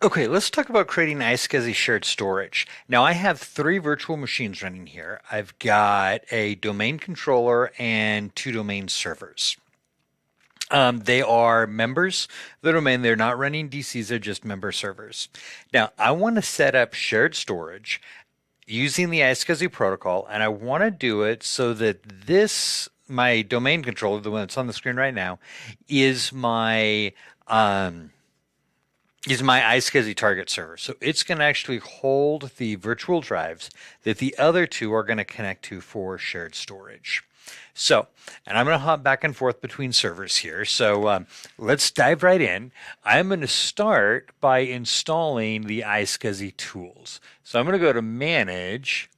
Okay, let's talk about creating iSCSI shared storage. Now, I have three virtual machines running here. I've got a domain controller and two domain servers. They are members of the domain. They're not running DCs, they're just member servers. Now, I want to set up shared storage using the iSCSI protocol, and I want to do it so that my domain controller, the one that's on the screen right now, is my um, iSCSI target server. So it's going to actually hold the virtual drives that the other two are going to connect to for shared storage. So, and I'm going to hop back and forth between servers here. So let's dive right in. I'm going to start by installing the iSCSI tools. So I'm going to go to Manage,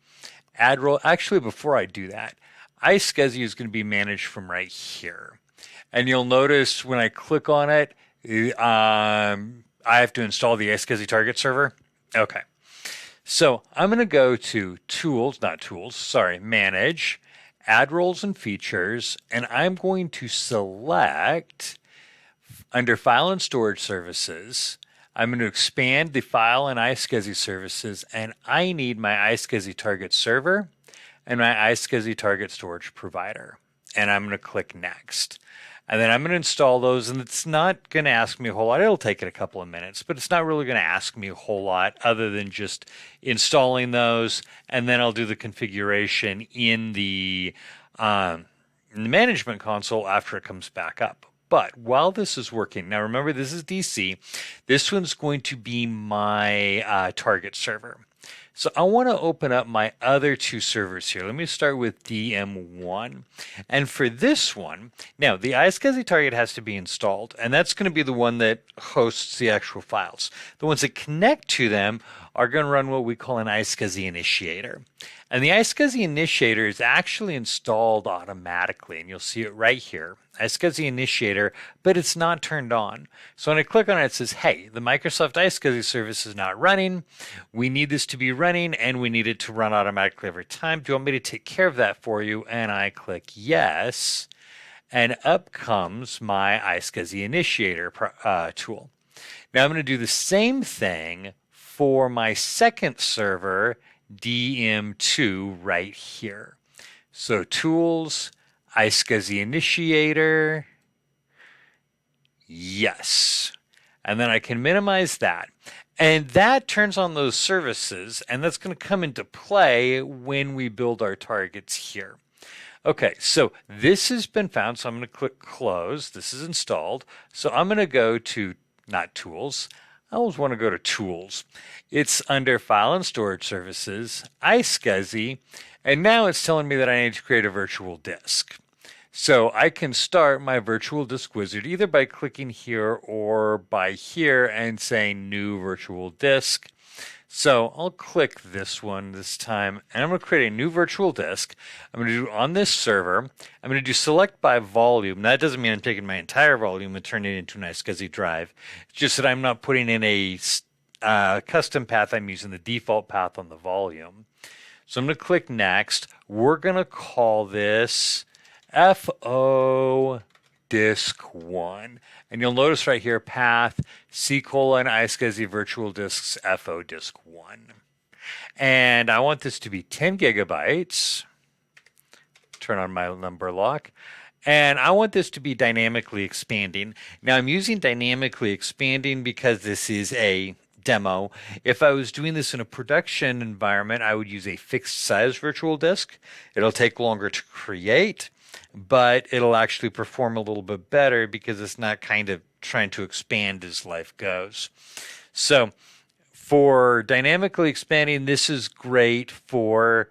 Add Role. Actually, before I do that, iSCSI is going to be managed from right here. And you'll notice when I click on it, I have to install the iSCSI target server. Okay. So I'm going to go to Manage, Add Roles and Features, and I'm going to select under File and Storage Services. I'm going to expand the file and iSCSI services, and I need my iSCSI target server and my iSCSI target storage provider. And I'm going to click Next. And then I'm going to install those, and it's not going to ask me a whole lot. It'll take it a couple of minutes, but it's not really going to ask me a whole lot other than just installing those, and then I'll do the configuration in the management console after it comes back up. But while this is working, now remember this is DC, this one's going to be my target server. So I want to open up my other two servers here. Let me start with DM1. And for this one, now the iSCSI target has to be installed, and that's going to be the one that hosts the actual files. The ones that connect to them are going to run what we call an iSCSI initiator. And the iSCSI initiator is actually installed automatically, and you'll see it right here. iSCSI initiator, but it's not turned on. So when I click on it, it says, hey, the Microsoft iSCSI service is not running. We need this to be running, and we need it to run automatically every time. Do you want me to take care of that for you? And I click yes, and up comes my iSCSI initiator tool. Now I'm going to do the same thing for my second server, DM2, right here. So Tools, iSCSI Initiator, yes. And then I can minimize that. And that turns on those services, and that's going to come into play when we build our targets here. Okay, so this has been found, so I'm going to click Close. This is installed. So I'm going to go to, not Tools, I always want to go to Tools. It's under File and Storage Services, iSCSI, and now it's telling me that I need to create a virtual disk. So I can start my virtual disk wizard either by clicking here or by here and saying New Virtual Disk. So I'll click this one this time, and I'm going to create a new virtual disk. I'm going to do on this server. I'm going to do select by volume. That doesn't mean I'm taking my entire volume and turning it into an iSCSI drive. It's just that I'm not putting in a custom path. I'm using the default path on the volume. So I'm going to click next. We're going to call this FO disk 1. And you'll notice right here, path iSCSI virtual disks FO disk 1. And I want this to be 10 gigabytes. Turn on my number lock. And I want this to be dynamically expanding. Now I'm using dynamically expanding because this is a demo. If I was doing this in a production environment, I would use a fixed size virtual disk. It'll take longer to create, but it'll actually perform a little bit better because it's not kind of trying to expand as life goes. So for dynamically expanding, this is great for,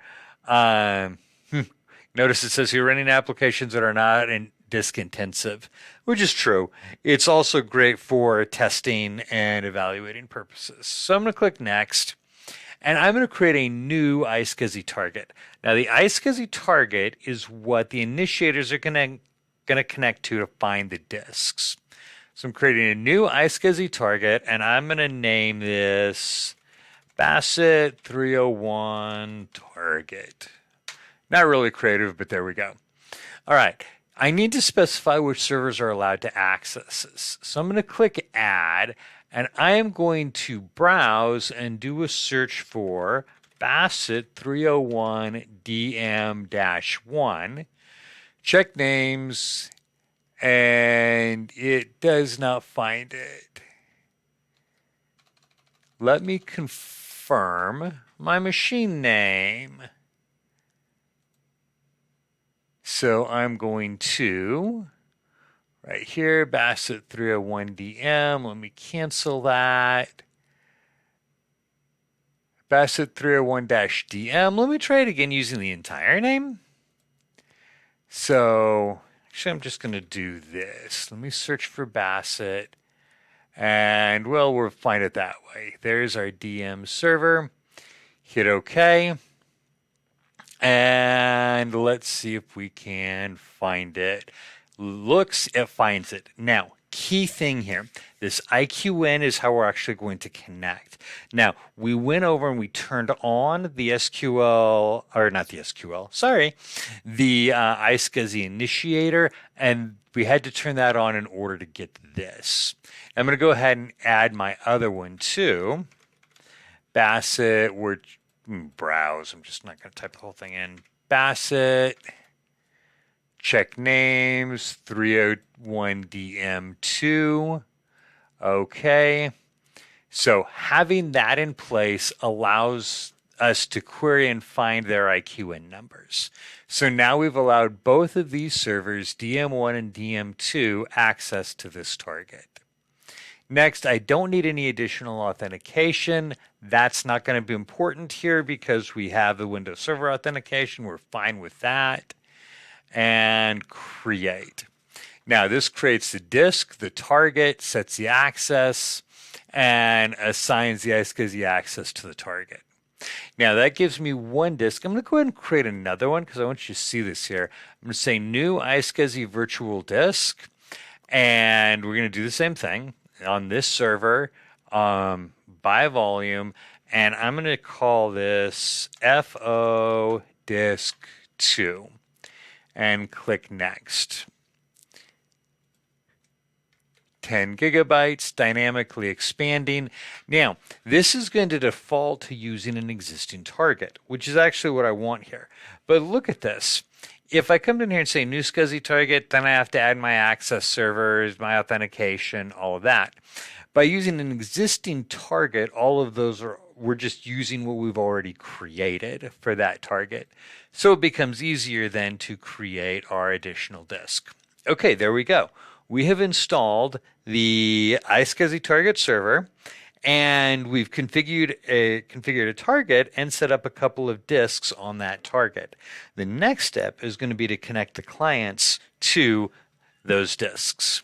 notice it says here running applications that are not in disk intensive, which is true. It's also great for testing and evaluating purposes. So I'm going to click next. And I'm going to create a new iSCSI target. Now, the iSCSI target is what the initiators are going to connect to find the disks. So I'm creating a new iSCSI target, and I'm going to name this Bassett 301 target. Not really creative, but there we go. All right. I need to specify which servers are allowed to access this. So I'm going to click Add, and I am going to browse and do a search for Bassett 301 DM-1, check names, and it does not find it. Let me confirm my machine name. So I'm going to, right here, Bassett 301 DM. Let me cancel that. Bassett 301-DM. Let me try it again using the entire name. So actually, I'm just going to do this. Let me search for Bassett. And, well, we'll find it that way. There's our DM server. Hit OK. And let's see if we can find it. Looks, it finds it. Now, key thing here. This IQN is how we're actually going to connect. Now, we went over and we turned on the SQL, or not the SQL, sorry, the iSCSI initiator, and we had to turn that on in order to get this. I'm going to go ahead and add my other one too. Bassett, we're browse. I'm just not going to type the whole thing in. Bassett, check names, 301DM2. Okay. So having that in place allows us to query and find their IQN numbers. So now we've allowed both of these servers, DM1 and DM2, access to this target. Next, I don't need any additional authentication. That's not going to be important here because we have the Windows Server authentication. We're fine with that. And create. Now, this creates the disk, the target, sets the access, and assigns the iSCSI access to the target. Now, that gives me one disk. I'm going to go ahead and create another one because I want you to see this here. I'm going to say new iSCSI virtual disk, and we're going to do the same thing on this server by volume, and I'm going to call this FO disk 2 and click next. 10 gigabytes, dynamically expanding. Now, this is going to default to using an existing target, which is actually what I want here. But look at this. If I come in here and say new SCSI target, then I have to add my access servers, my authentication, all of that. By using an existing target, all of those we're just using what we've already created for that target. So it becomes easier then to create our additional disk. Okay, there we go. We have installed the iSCSI target server, and we've configured a target and set up a couple of disks on that target. The next step is going to be to connect the clients to those disks.